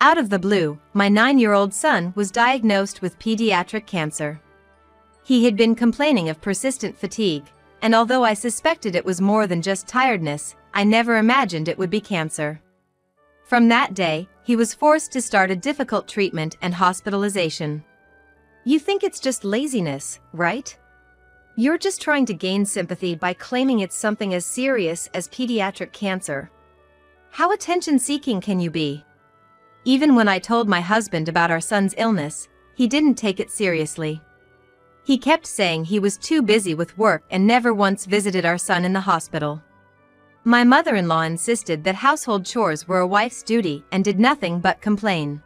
Out of the blue, my 9-year-old son was diagnosed with pediatric cancer. He had been complaining of persistent fatigue, and although I suspected it was more than just tiredness, I never imagined it would be cancer. From that day, he was forced to start a difficult treatment and hospitalization. You think it's just laziness, right? You're just trying to gain sympathy by claiming it's something as serious as pediatric cancer. How attention-seeking can you be? Even when I told my husband about our son's illness, he didn't take it seriously. He kept saying he was too busy with work and never once visited our son in the hospital. My mother-in-law insisted that household chores were a wife's duty and did nothing but complain.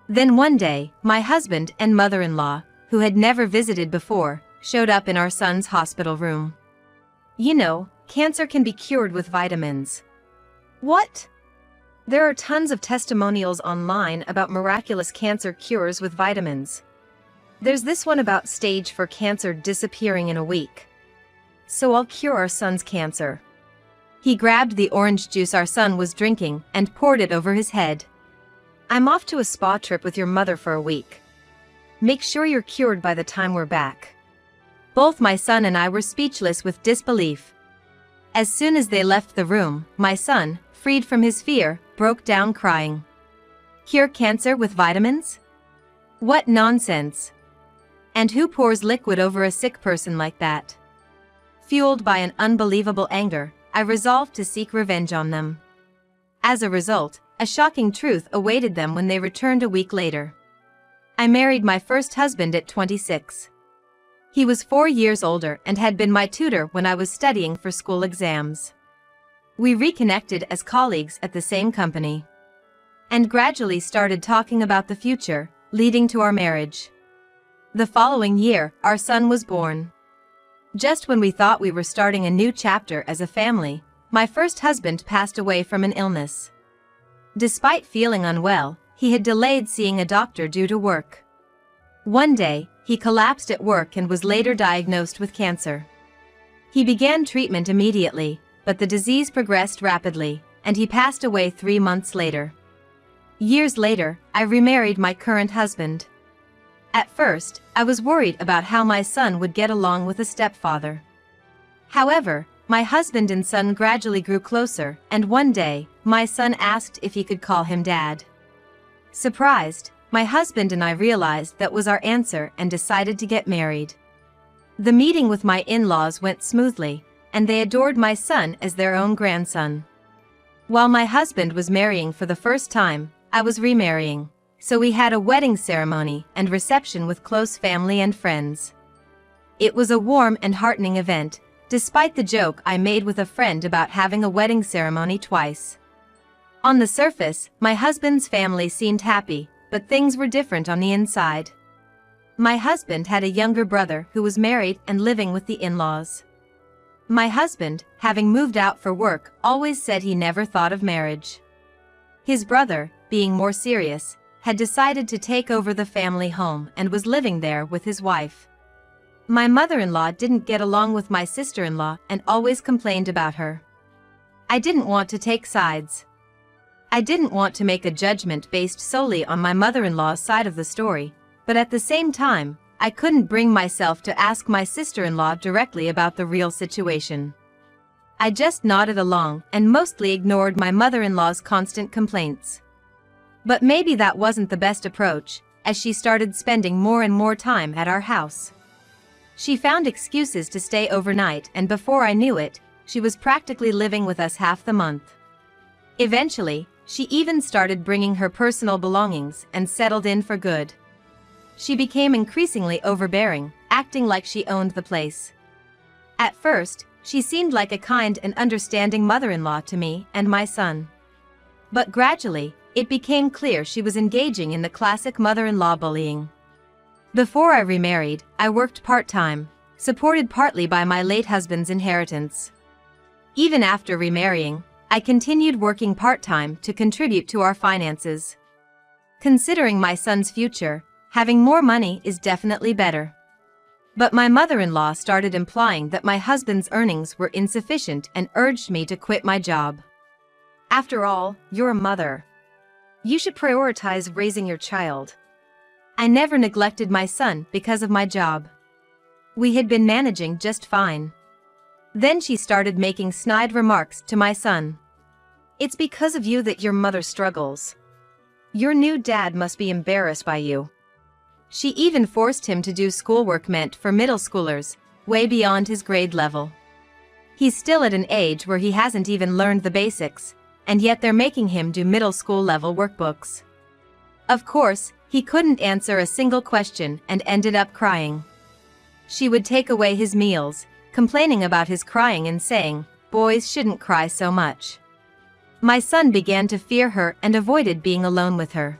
Then one day, my husband and mother-in-law, who had never visited before, showed up in our son's hospital room. You know, cancer can be cured with vitamins. What? There are tons of testimonials online about miraculous cancer cures with vitamins. There's this one about stage 4 cancer disappearing in a week. So I'll cure our son's cancer. He grabbed the orange juice our son was drinking and poured it over his head. I'm off to a spa trip with your mother for a week. Make sure you're cured by the time we're back. Both my son and I were speechless with disbelief. As soon as they left the room, my son, freed from his fear, broke down crying. Cure cancer with vitamins? What nonsense! And who pours liquid over a sick person like that? Fueled by an unbelievable anger, I resolved to seek revenge on them. As a result, a shocking truth awaited them when they returned a week later. I married my first husband at 26. He was 4 years older and had been my tutor when I was studying for school exams. We reconnected as colleagues at the same company. And gradually started talking about the future, leading to our marriage. The following year, our son was born. Just when we thought we were starting a new chapter as a family, my first husband passed away from an illness. Despite feeling unwell, he had delayed seeing a doctor due to work. One day, he collapsed at work and was later diagnosed with cancer. He began treatment immediately, but the disease progressed rapidly, and he passed away 3 months later. Years later, I remarried my current husband. At first, I was worried about how my son would get along with a stepfather. However, my husband and son gradually grew closer, and one day, my son asked if he could call him Dad. Surprised, my husband and I realized that was our answer and decided to get married. The meeting with my in-laws went smoothly, and they adored my son as their own grandson. While my husband was marrying for the first time, I was remarrying, so we had a wedding ceremony and reception with close family and friends. It was a warm and heartening event, despite the joke I made with a friend about having a wedding ceremony twice. On the surface, my husband's family seemed happy, but things were different on the inside. My husband had a younger brother who was married and living with the in-laws. My husband, having moved out for work, always said he never thought of marriage. His brother, being more serious, had decided to take over the family home and was living there with his wife. My mother-in-law didn't get along with my sister-in-law and always complained about her. I didn't want to take sides. I didn't want to make a judgment based solely on my mother-in-law's side of the story, but at the same time, I couldn't bring myself to ask my sister-in-law directly about the real situation. I just nodded along and mostly ignored my mother-in-law's constant complaints. But maybe that wasn't the best approach, as she started spending more and more time at our house. She found excuses to stay overnight, and before I knew it, she was practically living with us half the month. Eventually, she even started bringing her personal belongings and settled in for good. She became increasingly overbearing, acting like she owned the place. At first, she seemed like a kind and understanding mother-in-law to me and my son. But gradually, it became clear she was engaging in the classic mother-in-law bullying. Before I remarried, I worked part-time, supported partly by my late husband's inheritance. Even after remarrying, I continued working part-time to contribute to our finances. Considering my son's future, having more money is definitely better. But my mother-in-law started implying that my husband's earnings were insufficient and urged me to quit my job. After all, you're a mother. You should prioritize raising your child. I never neglected my son because of my job. We had been managing just fine. Then she started making snide remarks to my son. It's because of you that your mother struggles. Your new dad must be embarrassed by you. She even forced him to do schoolwork meant for middle schoolers, way beyond his grade level. He's still at an age where he hasn't even learned the basics, and yet they're making him do middle school level workbooks. Of course, he couldn't answer a single question and ended up crying. She would take away his meals, complaining about his crying and saying, "Boys shouldn't cry so much." My son began to fear her and avoided being alone with her.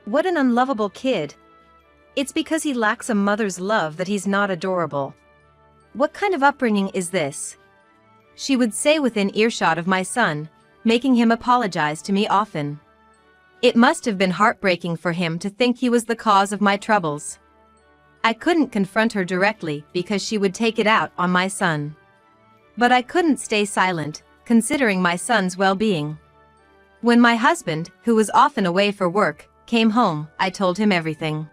What an unlovable kid. It's because he lacks a mother's love that he's not adorable. What kind of upbringing is this? She would say within earshot of my son, making him apologize to me often. It must have been heartbreaking for him to think he was the cause of my troubles. I couldn't confront her directly because she would take it out on my son. But I couldn't stay silent, considering my son's well-being. When my husband, who was often away for work, came home, I told him everything.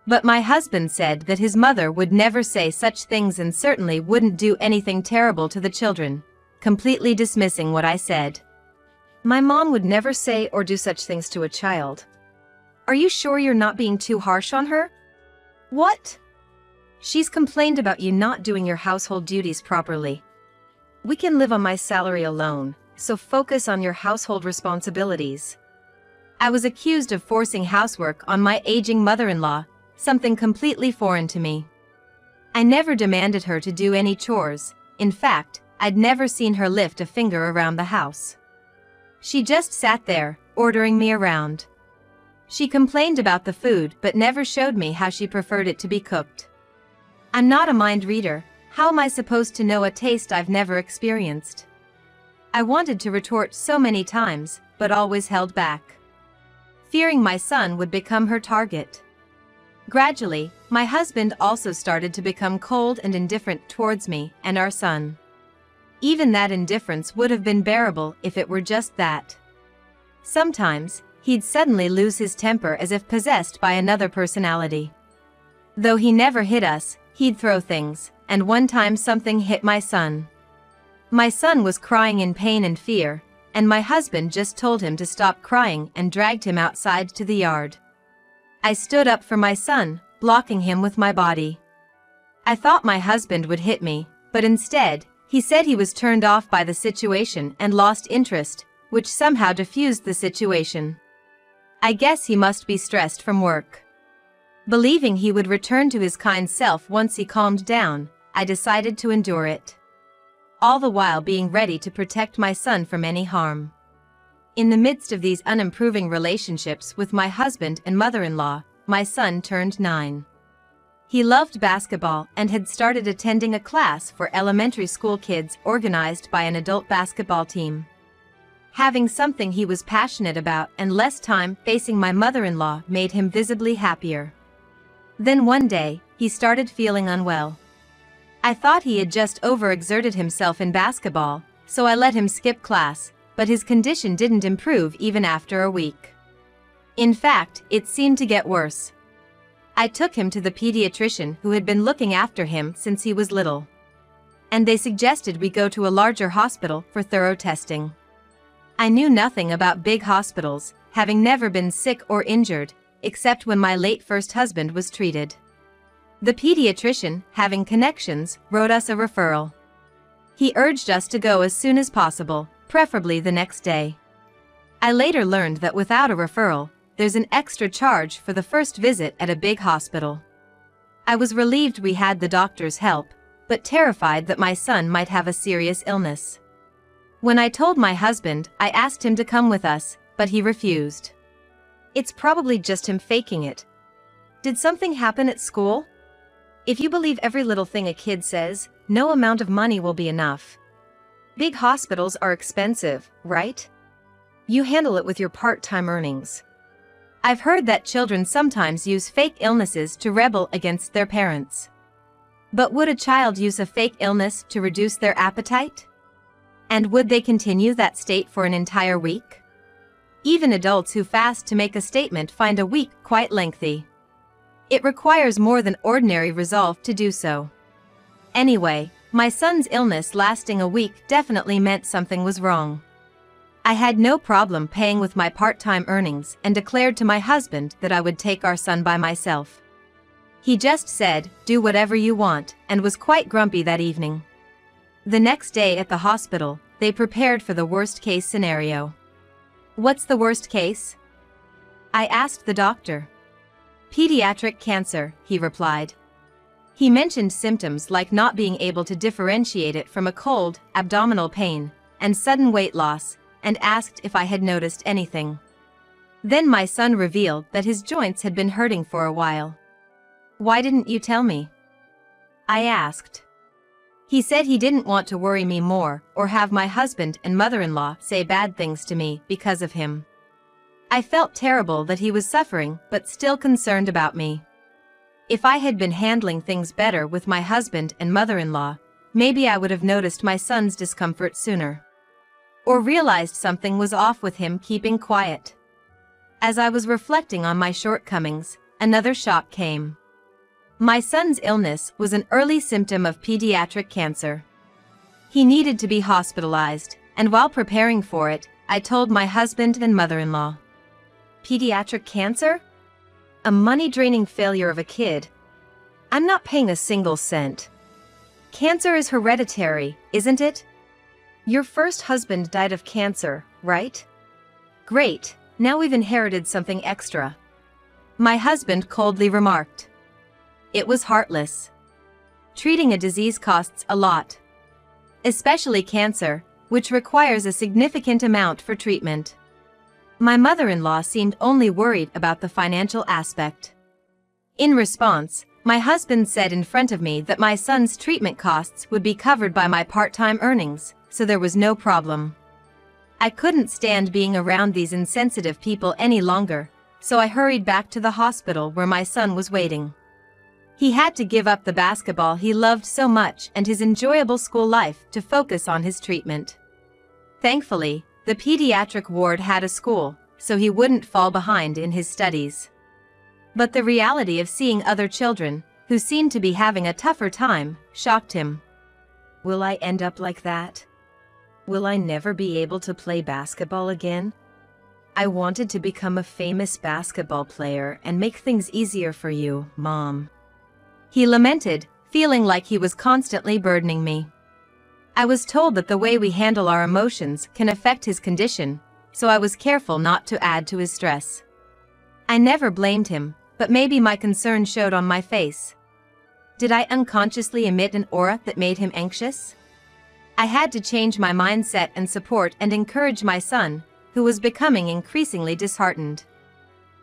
But my husband said that his mother would never say such things and certainly wouldn't do anything terrible to the children, completely dismissing what I said. My mom would never say or do such things to a child. Are you sure you're not being too harsh on her? What? She's complained about you not doing your household duties properly. We can live on my salary alone, so focus on your household responsibilities. I was accused of forcing housework on my aging mother-in-law, something completely foreign to me. I never demanded her to do any chores. In fact, I'd never seen her lift a finger around the house. She just sat there, ordering me around. She complained about the food but never showed me how she preferred it to be cooked. I'm not a mind reader. How am I supposed to know a taste I've never experienced? I wanted to retort so many times, but always held back, fearing my son would become her target. Gradually, my husband also started to become cold and indifferent towards me and our son. Even that indifference would have been bearable if it were just that. Sometimes, he'd suddenly lose his temper as if possessed by another personality. Though he never hit us, he'd throw things, and one time something hit my son. My son was crying in pain and fear, and my husband just told him to stop crying and dragged him outside to the yard. I stood up for my son, blocking him with my body. I thought my husband would hit me, but instead, he said he was turned off by the situation and lost interest, which somehow diffused the situation. I guess he must be stressed from work. Believing he would return to his kind self once he calmed down, I decided to endure it, all the while being ready to protect my son from any harm. In the midst of these unimproving relationships with my husband and mother-in-law, my son turned 9. He loved basketball and had started attending a class for elementary school kids organized by an adult basketball team. Having something he was passionate about and less time facing my mother-in-law made him visibly happier. Then one day, he started feeling unwell. I thought he had just overexerted himself in basketball, so I let him skip class, but his condition didn't improve even after a week. In fact, it seemed to get worse. I took him to the pediatrician who had been looking after him since he was little, and they suggested we go to a larger hospital for thorough testing. I knew nothing about big hospitals, having never been sick or injured, except when my late first husband was treated. The pediatrician, having connections, wrote us a referral. He urged us to go as soon as possible, preferably the next day. I later learned that without a referral, there's an extra charge for the first visit at a big hospital. I was relieved we had the doctor's help, but terrified that my son might have a serious illness. When I told my husband, I asked him to come with us, but he refused. It's probably just him faking it. Did something happen at school? If you believe every little thing a kid says, no amount of money will be enough. Big hospitals are expensive, right? You handle it with your part-time earnings. I've heard that children sometimes use fake illnesses to rebel against their parents. But would a child use a fake illness to reduce their appetite? And would they continue that state for an entire week? Even adults who fast to make a statement find a week quite lengthy. It requires more than ordinary resolve to do so. Anyway, my son's illness lasting a week definitely meant something was wrong. I had no problem paying with my part-time earnings and declared to my husband that I would take our son by myself. He just said, "Do whatever you want," and was quite grumpy that evening. The next day at the hospital, they prepared for the worst-case scenario. "What's the worst case?" I asked the doctor. "Pediatric cancer," he replied. He mentioned symptoms like not being able to differentiate it from a cold, abdominal pain, and sudden weight loss, and asked if I had noticed anything. Then my son revealed that his joints had been hurting for a while. "Why didn't you tell me?" I asked. He said he didn't want to worry me more or have my husband and mother-in-law say bad things to me because of him. I felt terrible that he was suffering but still concerned about me. If I had been handling things better with my husband and mother-in-law, maybe I would have noticed my son's discomfort sooner. Or realized something was off with him keeping quiet. As I was reflecting on my shortcomings, another shock came. My son's illness was an early symptom of pediatric cancer. He needed to be hospitalized, and while preparing for it, I told my husband and mother-in-law. "Pediatric cancer? A money-draining failure of a kid. I'm not paying a single cent. Cancer is hereditary, isn't it? Your first husband died of cancer, right? Great, now we've inherited something extra," my husband coldly remarked. It was heartless. Treating a disease costs a lot. Especially cancer, which requires a significant amount for treatment. My mother-in-law seemed only worried about the financial aspect. In response, my husband said in front of me that my son's treatment costs would be covered by my part-time earnings, so there was no problem. I couldn't stand being around these insensitive people any longer, so I hurried back to the hospital where my son was waiting. He had to give up the basketball he loved so much and his enjoyable school life to focus on his treatment. Thankfully, the pediatric ward had a school, so he wouldn't fall behind in his studies. But the reality of seeing other children, who seemed to be having a tougher time, shocked him. "Will I end up like that? Will I never be able to play basketball again? I wanted to become a famous basketball player and make things easier for you, Mom." He lamented, feeling like he was constantly burdening me. I was told that the way we handle our emotions can affect his condition, so I was careful not to add to his stress. I never blamed him, but maybe my concern showed on my face. Did I unconsciously emit an aura that made him anxious? I had to change my mindset and support and encourage my son, who was becoming increasingly disheartened.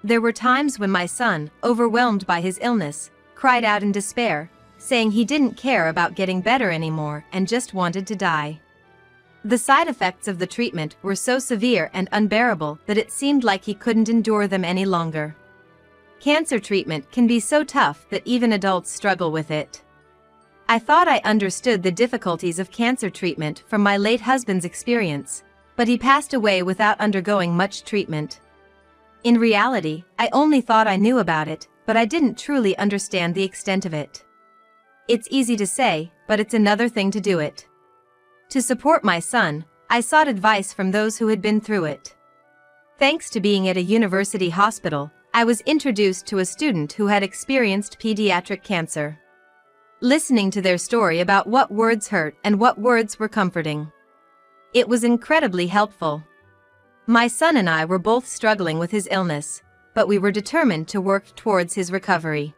There were times when my son, overwhelmed by his illness, cried out in despair, saying he didn't care about getting better anymore and just wanted to die. The side effects of the treatment were so severe and unbearable that it seemed like he couldn't endure them any longer. Cancer treatment can be so tough that even adults struggle with it. I thought I understood the difficulties of cancer treatment from my late husband's experience, but he passed away without undergoing much treatment. In reality, I only thought I knew about it, but I didn't truly understand the extent of it. It's easy to say, but it's another thing to do it. To support my son, I sought advice from those who had been through it. Thanks to being at a university hospital, I was introduced to a student who had experienced pediatric cancer. Listening to their story about what words hurt and what words were comforting. It was incredibly helpful. My son and I were both struggling with his illness, but we were determined to work towards his recovery.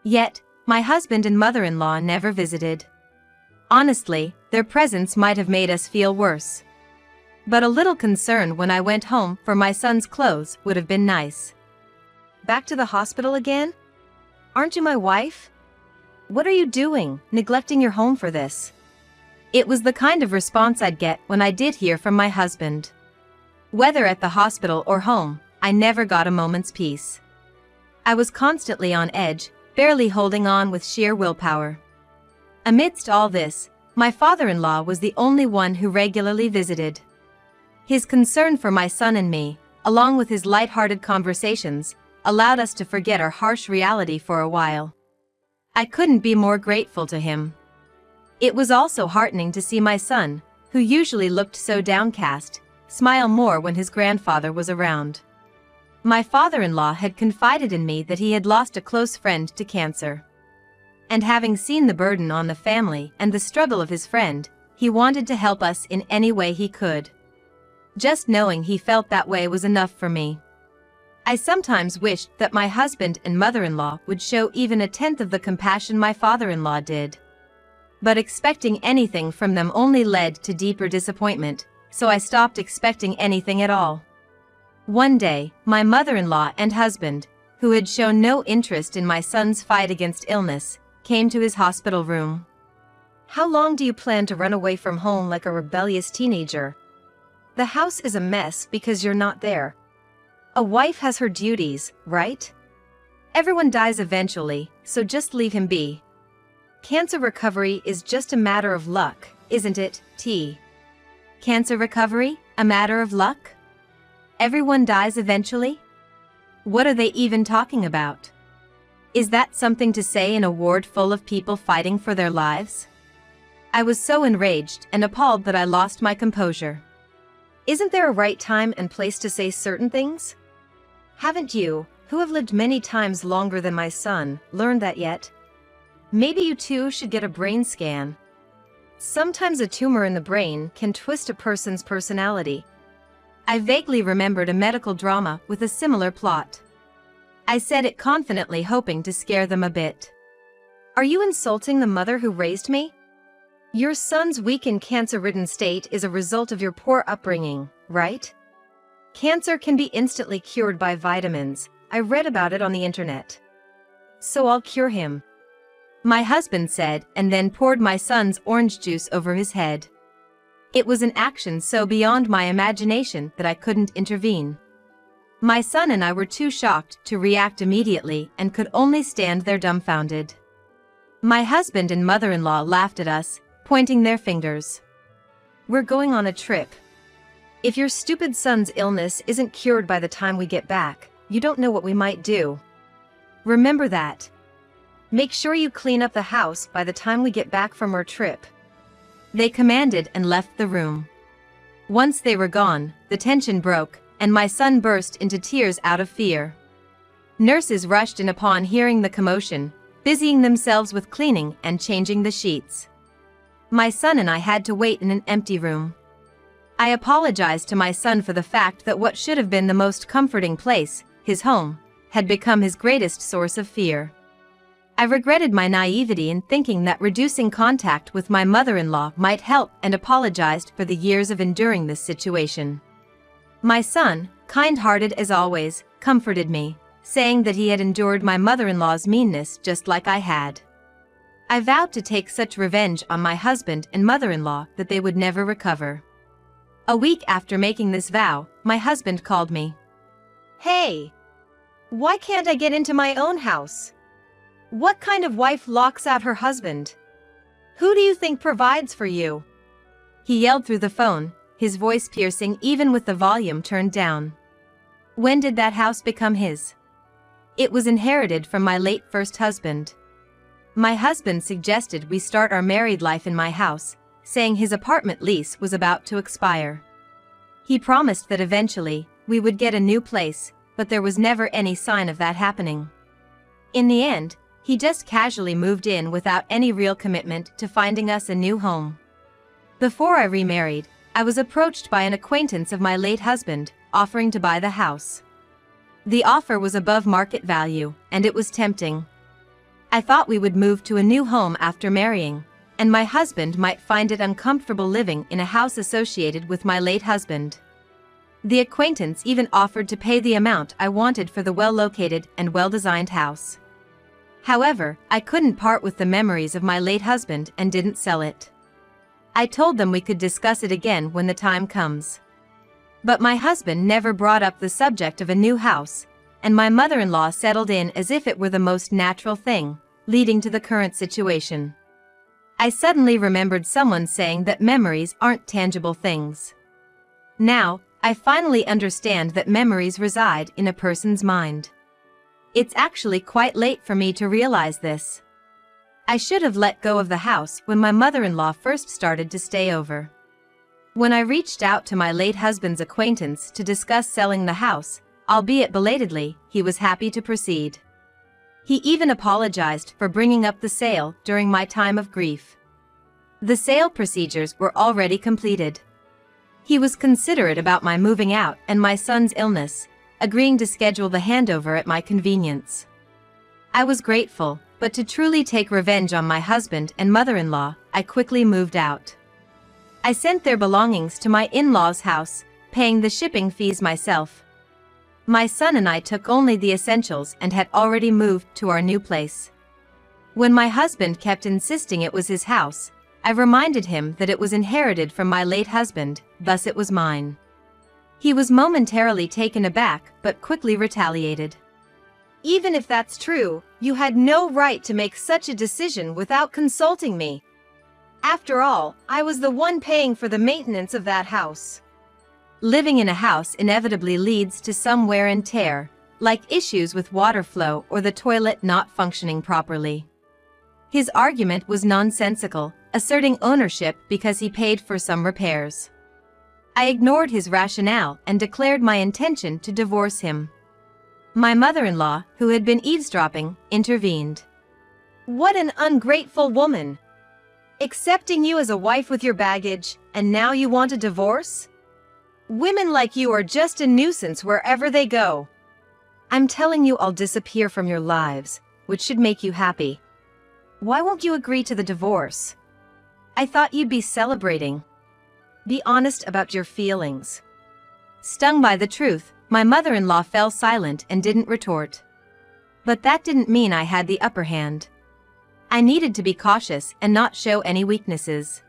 Yet, my husband and mother-in-law never visited. Honestly, their presence might have made us feel worse. But a little concern when I went home for my son's clothes would have been nice. "Back to the hospital again? Aren't you my wife? What are you doing, neglecting your home for this?" It was the kind of response I'd get when I did hear from my husband. Whether at the hospital or home, I never got a moment's peace. I was constantly on edge, barely holding on with sheer willpower. Amidst all this, my father-in-law was the only one who regularly visited. His concern for my son and me, along with his light-hearted conversations, allowed us to forget our harsh reality for a while. I couldn't be more grateful to him. It was also heartening to see my son, who usually looked so downcast, smile more when his grandfather was around. My father-in-law had confided in me that he had lost a close friend to cancer. And having seen the burden on the family and the struggle of his friend, he wanted to help us in any way he could. Just knowing he felt that way was enough for me. I sometimes wished that my husband and mother-in-law would show even a tenth of the compassion my father-in-law did. But expecting anything from them only led to deeper disappointment, so I stopped expecting anything at all. One day, my mother-in-law and husband, who had shown no interest in my son's fight against illness, came to his hospital room. "How long do you plan to run away from home like a rebellious teenager? The house is a mess because you're not there. A wife has her duties, right? Everyone dies eventually, so just leave him be. Cancer recovery is just a matter of luck, isn't it, T? Cancer recovery, a matter of luck? Everyone dies eventually? What are they even talking about? Is that something to say in a ward full of people fighting for their lives?" I was so enraged and appalled that I lost my composure. "Isn't there a right time and place to say certain things? Haven't you, who have lived many times longer than my son, learned that yet? Maybe you too should get a brain scan. Sometimes a tumor in the brain can twist a person's personality." I vaguely remembered a medical drama with a similar plot. I said it confidently, hoping to scare them a bit. "Are you insulting the mother who raised me? Your son's weak and cancer-ridden state is a result of your poor upbringing, right? Cancer can be instantly cured by vitamins. I read about it on the internet. So I'll cure him," my husband said, and then poured my son's orange juice over his head. It was an action so beyond my imagination that I couldn't intervene. My son and I were too shocked to react immediately and could only stand there dumbfounded. My husband and mother-in-law laughed at us, pointing their fingers. "We're going on a trip. If your stupid son's illness isn't cured by the time we get back, you don't know what we might do. Remember that. Make sure you clean up the house by the time we get back from our trip." They commanded and left the room. Once they were gone, the tension broke, and my son burst into tears out of fear. Nurses rushed in upon hearing the commotion, busying themselves with cleaning and changing the sheets. My son and I had to wait in an empty room. I apologized to my son for the fact that what should have been the most comforting place, his home, had become his greatest source of fear. I regretted my naivety in thinking that reducing contact with my mother-in-law might help, and apologized for the years of enduring this situation. My son, kind-hearted as always, comforted me, saying that he had endured my mother-in-law's meanness just like I had. I vowed to take such revenge on my husband and mother-in-law that they would never recover. A week after making this vow, my husband called me. "Hey! Why can't I get into my own house? What kind of wife locks out her husband? Who do you think provides for you?" He yelled through the phone, his voice piercing even with the volume turned down. When did that house become his? It was inherited from my late first husband. My husband suggested we start our married life in my house, saying his apartment lease was about to expire. He promised that eventually, we would get a new place, but there was never any sign of that happening. In the end, he just casually moved in without any real commitment to finding us a new home. Before I remarried, I was approached by an acquaintance of my late husband, offering to buy the house. The offer was above market value, and it was tempting. I thought we would move to a new home after marrying, and my husband might find it uncomfortable living in a house associated with my late husband. The acquaintance even offered to pay the amount I wanted for the well-located and well-designed house. However, I couldn't part with the memories of my late husband and didn't sell it. I told them we could discuss it again when the time comes. But my husband never brought up the subject of a new house, and my mother-in-law settled in as if it were the most natural thing, leading to the current situation. I suddenly remembered someone saying that memories aren't tangible things. Now, I finally understand that memories reside in a person's mind. It's actually quite late for me to realize this. I should have let go of the house when my mother-in-law first started to stay over. When I reached out to my late husband's acquaintance to discuss selling the house, albeit belatedly, he was happy to proceed. He even apologized for bringing up the sale during my time of grief. The sale procedures were already completed. He was considerate about my moving out and my son's illness, agreeing to schedule the handover at my convenience. I was grateful, but to truly take revenge on my husband and mother-in-law, I quickly moved out. I sent their belongings to my in-laws' house, paying the shipping fees myself. My son and I took only the essentials and had already moved to our new place. When my husband kept insisting it was his house, I reminded him that it was inherited from my late husband, thus it was mine. He was momentarily taken aback but quickly retaliated. "Even if that's true, you had no right to make such a decision without consulting me. After all, I was the one paying for the maintenance of that house." Living in a house inevitably leads to some wear and tear, like issues with water flow or the toilet not functioning properly. His argument was nonsensical, asserting ownership because he paid for some repairs. I ignored his rationale and declared my intention to divorce him. My mother-in-law, who had been eavesdropping, intervened. "What an ungrateful woman! Accepting you as a wife with your baggage, and now you want a divorce? Women like you are just a nuisance wherever they go. I'm telling you I'll disappear from your lives, which should make you happy. Why won't you agree to the divorce? I thought you'd be celebrating. Be honest about your feelings." Stung by the truth, my mother-in-law fell silent and didn't retort. But that didn't mean I had the upper hand. I needed to be cautious and not show any weaknesses.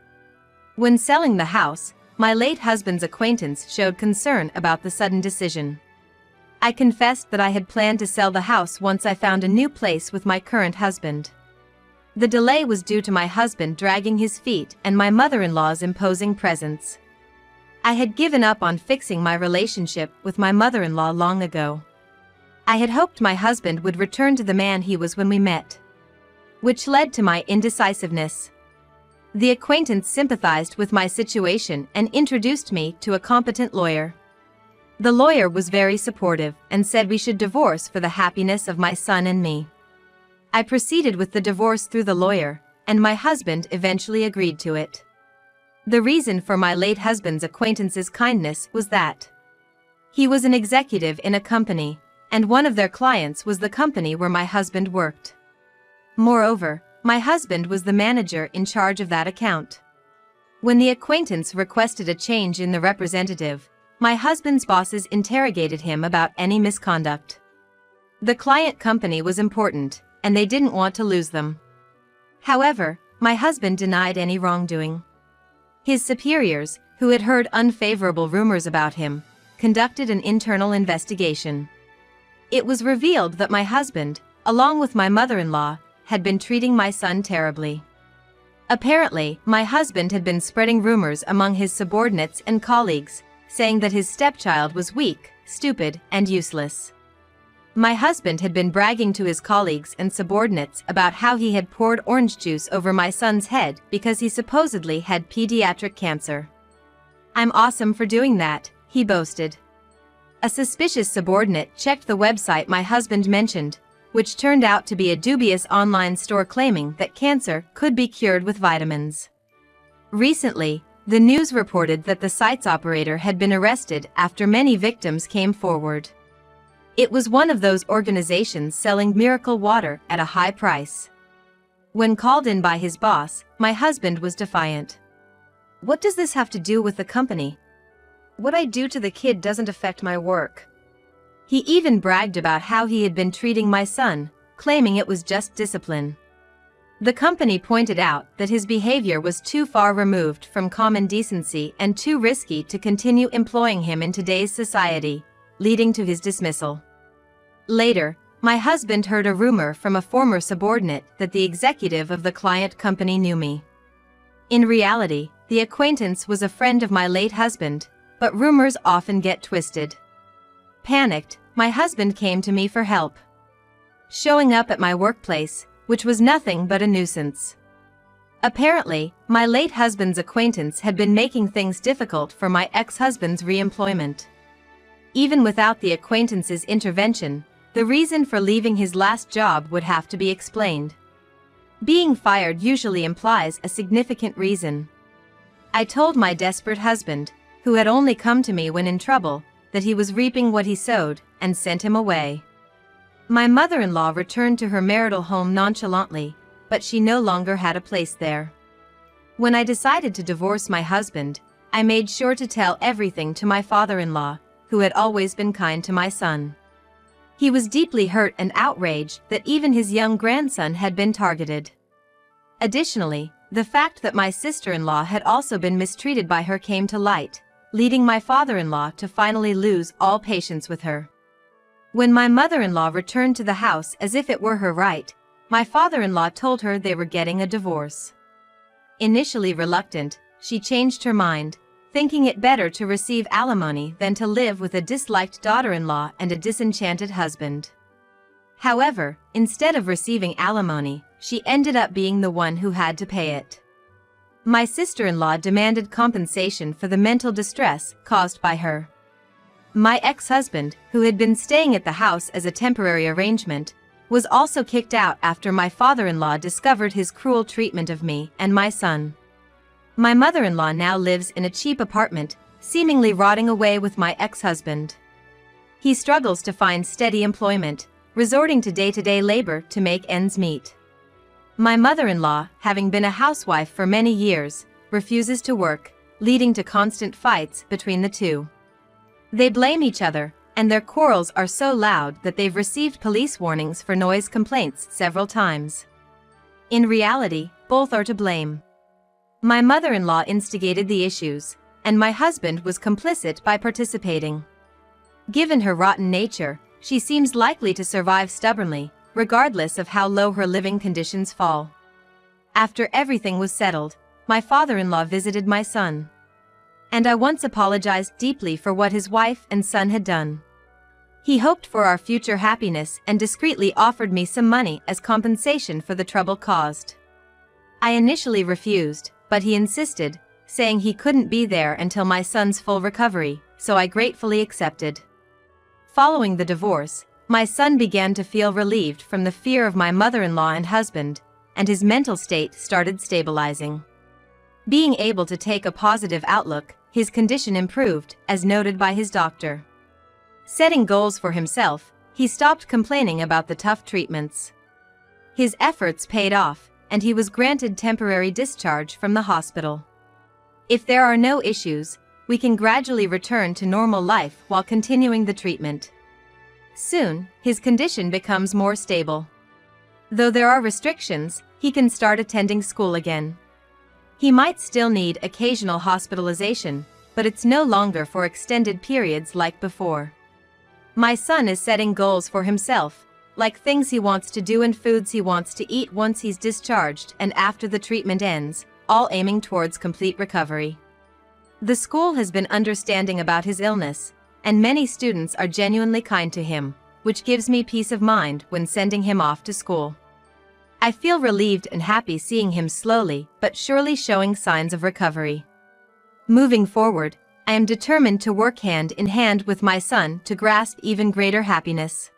When selling the house, my late husband's acquaintance showed concern about the sudden decision. I confessed that I had planned to sell the house once I found a new place with my current husband. The delay was due to my husband dragging his feet and my mother-in-law's imposing presence. I had given up on fixing my relationship with my mother-in-law long ago. I had hoped my husband would return to the man he was when we met, which led to my indecisiveness. The acquaintance sympathized with my situation and introduced me to a competent lawyer. The lawyer was very supportive and said we should divorce for the happiness of my son and me. I proceeded with the divorce through the lawyer, and my husband eventually agreed to it. The reason for my late husband's acquaintance's kindness was that he was an executive in a company, and one of their clients was the company where my husband worked. Moreover, my husband was the manager in charge of that account. When the acquaintance requested a change in the representative, my husband's bosses interrogated him about any misconduct. The client company was important, and they didn't want to lose them. However, my husband denied any wrongdoing. His superiors, who had heard unfavorable rumors about him, conducted an internal investigation. It was revealed that my husband, along with my mother-in-law, had been treating my son terribly. Apparently, my husband had been spreading rumors among his subordinates and colleagues, saying that his stepchild was weak, stupid, and useless. My husband had been bragging to his colleagues and subordinates about how he had poured orange juice over my son's head because he supposedly had pediatric cancer. "I'm awesome for doing that," he boasted. A suspicious subordinate checked the website my husband mentioned, which turned out to be a dubious online store claiming that cancer could be cured with vitamins. Recently, the news reported that the site's operator had been arrested after many victims came forward. It was one of those organizations selling miracle water at a high price. When called in by his boss, my husband was defiant. "What does this have to do with the company? What I do to the kid doesn't affect my work." He even bragged about how he had been treating my son, claiming it was just discipline. The company pointed out that his behavior was too far removed from common decency and too risky to continue employing him in today's society, leading to his dismissal. Later, my husband heard a rumor from a former subordinate that the executive of the client company knew me. In reality, the acquaintance was a friend of my late husband, but rumors often get twisted. Panicked, my husband came to me for help, showing up at my workplace, which was nothing but a nuisance. Apparently, my late husband's acquaintance had been making things difficult for my ex-husband's re-employment. Even without the acquaintance's intervention, the reason for leaving his last job would have to be explained. Being fired usually implies a significant reason. I told my desperate husband, who had only come to me when in trouble, that he was reaping what he sowed, and sent him away. My mother-in-law returned to her marital home nonchalantly, but she no longer had a place there. When I decided to divorce my husband, I made sure to tell everything to my father-in-law, who had always been kind to my son. He was deeply hurt and outraged that even his young grandson had been targeted. Additionally, the fact that my sister-in-law had also been mistreated by her came to light, leading my father-in-law to finally lose all patience with her. When my mother-in-law returned to the house as if it were her right, my father-in-law told her they were getting a divorce. Initially reluctant, she changed her mind, thinking it better to receive alimony than to live with a disliked daughter-in-law and a disenchanted husband. However, instead of receiving alimony, she ended up being the one who had to pay it. My sister-in-law demanded compensation for the mental distress caused by her. My ex-husband, who had been staying at the house as a temporary arrangement, was also kicked out after my father-in-law discovered his cruel treatment of me and my son. My mother-in-law now lives in a cheap apartment, seemingly rotting away with my ex-husband. He struggles to find steady employment, resorting to day-to-day labor to make ends meet. My mother-in-law, having been a housewife for many years, refuses to work, leading to constant fights between the two. They blame each other, and their quarrels are so loud that they've received police warnings for noise complaints several times. In reality, both are to blame. My mother-in-law instigated the issues, and my husband was complicit by participating. Given her rotten nature, she seems likely to survive stubbornly, regardless of how low her living conditions fall. After everything was settled, my father-in-law visited my son. And I once apologized deeply for what his wife and son had done. He hoped for our future happiness and discreetly offered me some money as compensation for the trouble caused. I initially refused, but he insisted, saying he couldn't be there until my son's full recovery, so I gratefully accepted. Following the divorce, my son began to feel relieved from the fear of my mother-in-law and husband, and his mental state started stabilizing. Being able to take a positive outlook, his condition improved, as noted by his doctor. Setting goals for himself, he stopped complaining about the tough treatments. His efforts paid off, and he was granted temporary discharge from the hospital. If there are no issues, we can gradually return to normal life while continuing the treatment. Soon, his condition becomes more stable. Though there are restrictions, he can start attending school again. He might still need occasional hospitalization, but it's no longer for extended periods like before. My son is setting goals for himself, like things he wants to do and foods he wants to eat once he's discharged and after the treatment ends, all aiming towards complete recovery. The school has been understanding about his illness, and many students are genuinely kind to him, which gives me peace of mind when sending him off to school. I feel relieved and happy seeing him slowly but surely showing signs of recovery. Moving forward, I am determined to work hand in hand with my son to grasp even greater happiness.